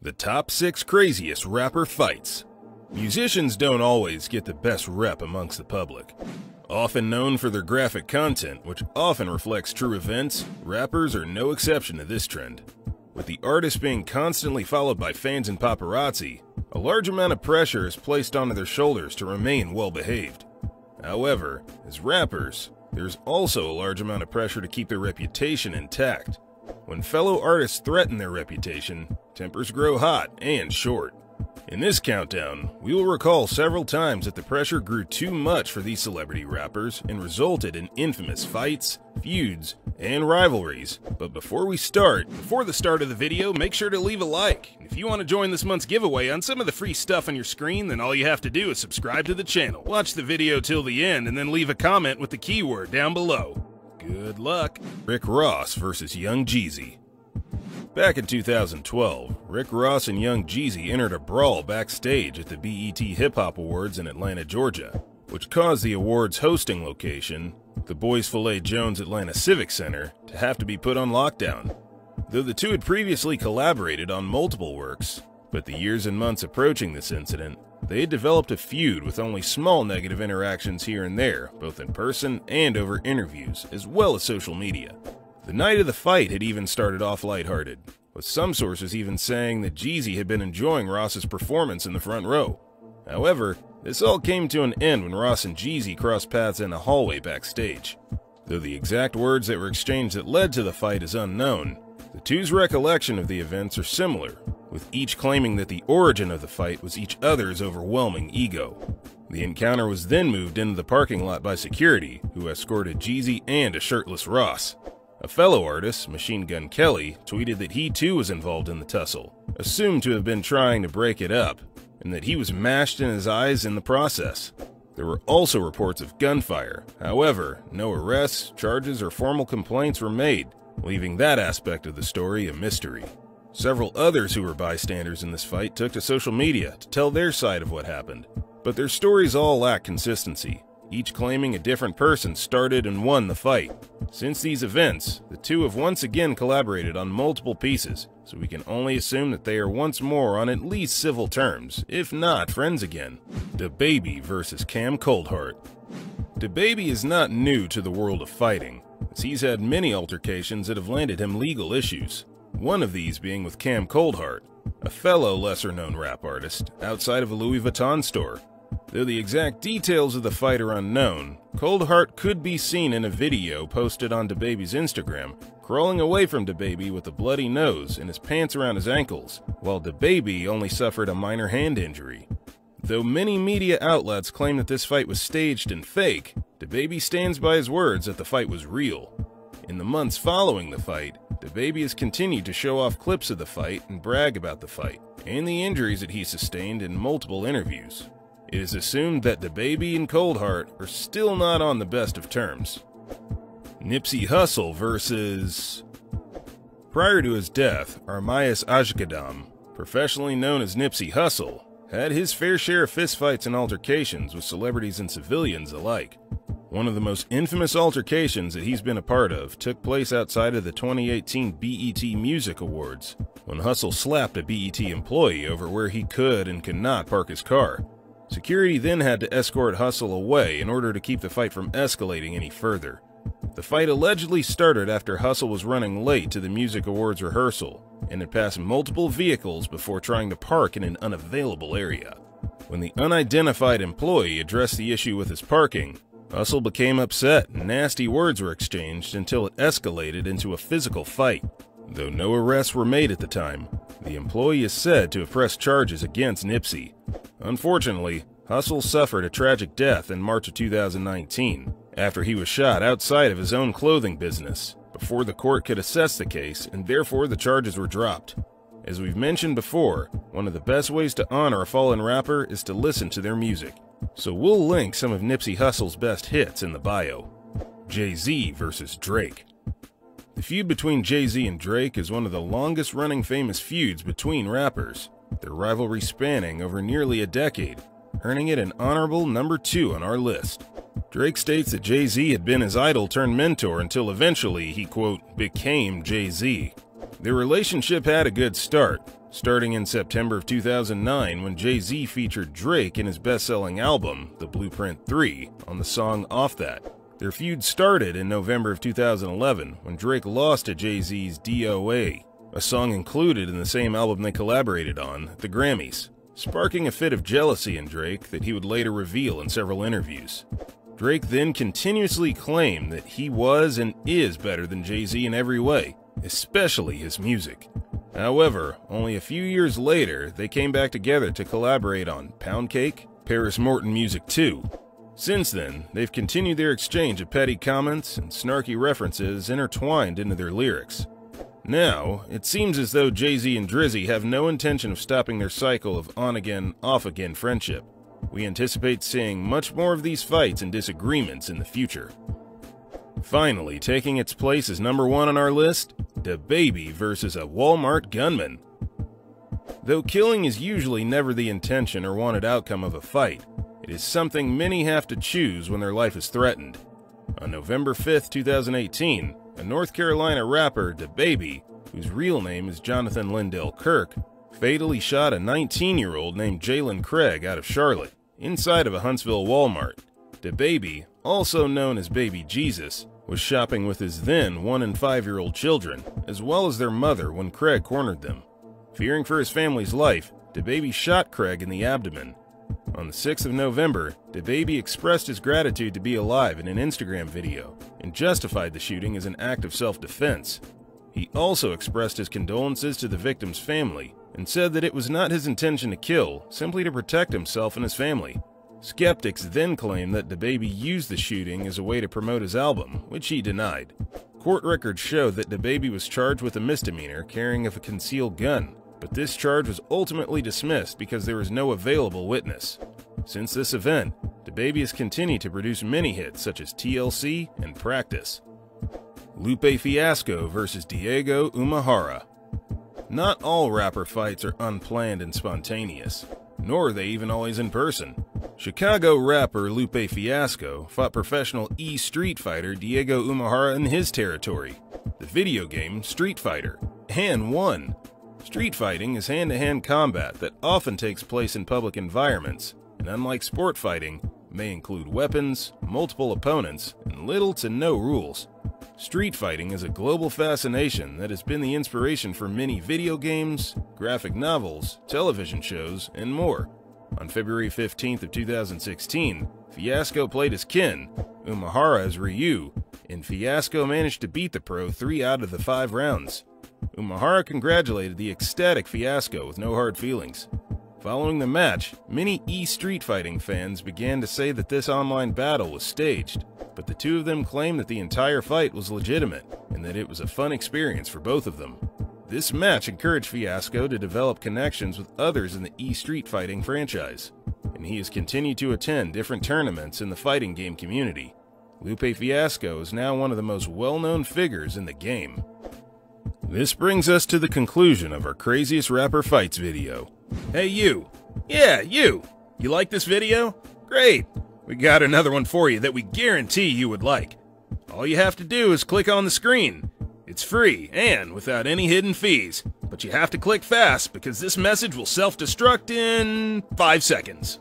The top 6 craziest rapper fights. Musicians don't always get the best rep amongst the public. Often known for their graphic content, which often reflects true events, rappers are no exception to this trend. With the artist being constantly followed by fans and paparazzi, a large amount of pressure is placed onto their shoulders to remain well-behaved. However, as rappers, there's also a large amount of pressure to keep their reputation intact. When fellow artists threaten their reputation, tempers grow hot and short. In this countdown, we will recall several times that the pressure grew too much for these celebrity rappers and resulted in infamous fights, feuds, and rivalries. But before the start of the video, make sure to leave a like. If you want to join this month's giveaway on some of the free stuff on your screen, then all you have to do is subscribe to the channel. Watch the video till the end and then leave a comment with the keyword down below. Good luck. Rick Ross versus Young Jeezy. Back in 2012, Rick Ross and Young Jeezy entered a brawl backstage at the BET Hip Hop Awards in Atlanta, Georgia, which caused the awards hosting location, the Boys Filet Jones Atlanta Civic Center, to have to be put on lockdown. Though the two had previously collaborated on multiple works, but the years and months approaching this incident, they had developed a feud with only small negative interactions here and there, both in person and over interviews, as well as social media. The night of the fight had even started off lighthearted, with some sources even saying that Jeezy had been enjoying Ross's performance in the front row. However, this all came to an end when Ross and Jeezy crossed paths in a hallway backstage. Though the exact words that were exchanged that led to the fight is unknown, the two's recollection of the events are similar, with each claiming that the origin of the fight was each other's overwhelming ego. The encounter was then moved into the parking lot by security, who escorted Jeezy and a shirtless Ross. A fellow artist, Machine Gun Kelly, tweeted that he too was involved in the tussle, assumed to have been trying to break it up, and that he was mashed in his eyes in the process. There were also reports of gunfire. However, no arrests, charges, or formal complaints were made, leaving that aspect of the story a mystery. Several others who were bystanders in this fight took to social media to tell their side of what happened, but their stories all lack consistency, each claiming a different person started and won the fight. Since these events, the two have once again collaborated on multiple pieces, so we can only assume that they are once more on at least civil terms, if not friends again. DaBaby versus Cam Coldheart. DaBaby is not new to the world of fighting, as he's had many altercations that have landed him legal issues. One of these being with Cam Coldheart, a fellow lesser-known rap artist, outside of a Louis Vuitton store. Though the exact details of the fight are unknown, Coldheart could be seen in a video posted on DaBaby's Instagram, crawling away from DaBaby with a bloody nose and his pants around his ankles, while DaBaby only suffered a minor hand injury. Though many media outlets claim that this fight was staged and fake, DaBaby stands by his words that the fight was real. In the months following the fight, DaBaby has continued to show off clips of the fight and brag about the fight, and the injuries that he sustained in multiple interviews. It is assumed that DaBaby and Coldheart are still not on the best of terms. Nipsey Hussle versus... Prior to his death, Armayas Ajkadam, professionally known as Nipsey Hussle, had his fair share of fistfights and altercations with celebrities and civilians alike. One of the most infamous altercations that he's been a part of took place outside of the 2018 BET Music Awards, when Hussle slapped a BET employee over where he could and could not park his car. Security then had to escort Hussle away in order to keep the fight from escalating any further. The fight allegedly started after Hussle was running late to the Music Awards rehearsal and had passed multiple vehicles before trying to park in an unavailable area. When the unidentified employee addressed the issue with his parking, Hussle became upset and nasty words were exchanged until it escalated into a physical fight. Though no arrests were made at the time, the employee is said to have pressed charges against Nipsey. Unfortunately, Hussle suffered a tragic death in March of 2019 after he was shot outside of his own clothing business before the court could assess the case, and therefore the charges were dropped. As we've mentioned before, one of the best ways to honor a fallen rapper is to listen to their music. So we'll link some of Nipsey Hussle's best hits in the bio. Jay-Z versus Drake. The feud between Jay-Z and Drake is one of the longest-running famous feuds between rappers, their rivalry spanning over nearly a decade, earning it an honorable number 2 on our list. Drake states that Jay-Z had been his idol turned mentor until eventually he, quote, became Jay-Z. Their relationship had a good start, starting in September of 2009 when Jay-Z featured Drake in his best-selling album, The Blueprint 3, on the song Off That. Their feud started in November of 2011 when Drake lost to Jay-Z's DOA, a song included in the same album they collaborated on, the Grammys, sparking a fit of jealousy in Drake that he would later reveal in several interviews. Drake then continuously claimed that he was and is better than Jay-Z in every way, especially his music. However, only a few years later, they came back together to collaborate on Pound Cake, Paris Morton Music 2. Since then, they've continued their exchange of petty comments and snarky references intertwined into their lyrics. Now, it seems as though Jay-Z and Drizzy have no intention of stopping their cycle of on-again, off-again friendship. We anticipate seeing much more of these fights and disagreements in the future. Finally, taking its place as number 1 on our list, DaBaby versus a Walmart gunman. Though killing is usually never the intention or wanted outcome of a fight, it is something many have to choose when their life is threatened. On November 5, 2018, a North Carolina rapper, DaBaby, whose real name is Jonathan Lindell Kirk, fatally shot a 19-year-old named Jalen Craig out of Charlotte, inside of a Huntsville Walmart. DaBaby, also known as Baby Jesus, was shopping with his then 1- and 5-year-old children, as well as their mother when Craig cornered them. Fearing for his family's life, DaBaby shot Craig in the abdomen. On the 6th of November, DaBaby expressed his gratitude to be alive in an Instagram video, and justified the shooting as an act of self-defense. He also expressed his condolences to the victim's family, and said that it was not his intention to kill, simply to protect himself and his family. Skeptics then claimed that DaBaby used the shooting as a way to promote his album, which he denied. Court records show that DaBaby was charged with a misdemeanor carrying of a concealed gun, but this charge was ultimately dismissed because there was no available witness. Since this event, DaBaby has continued to produce many hits such as TLC and Practice. Lupe Fiasco versus Diego Umahara. Not all rapper fights are unplanned and spontaneous, nor are they even always in person. Chicago rapper Lupe Fiasco fought professional Street Fighter Diego Umahara in his territory, the video game Street Fighter, and won. Street fighting is hand-to-hand combat that often takes place in public environments, and unlike sport fighting, may include weapons, multiple opponents, and little to no rules. Street fighting is a global fascination that has been the inspiration for many video games, graphic novels, television shows, and more. On February 15th of 2016, Fiasco played as Ken, Umahara as Ryu, and Fiasco managed to beat the pro 3 out of the 5 rounds. Umahara congratulated the ecstatic Fiasco with no hard feelings. Following the match, many Street Fighting fans began to say that this online battle was staged, but the two of them claimed that the entire fight was legitimate, and that it was a fun experience for both of them. This match encouraged Fiasco to develop connections with others in the Street Fighting franchise, and he has continued to attend different tournaments in the fighting game community. Lupe Fiasco is now one of the most well-known figures in the game. This brings us to the conclusion of our Craziest Rapper Fights video. Hey you! Yeah, you! You like this video? Great! We got another one for you that we guarantee you would like. All you have to do is click on the screen. It's free and without any hidden fees, but you have to click fast because this message will self-destruct in 5 seconds.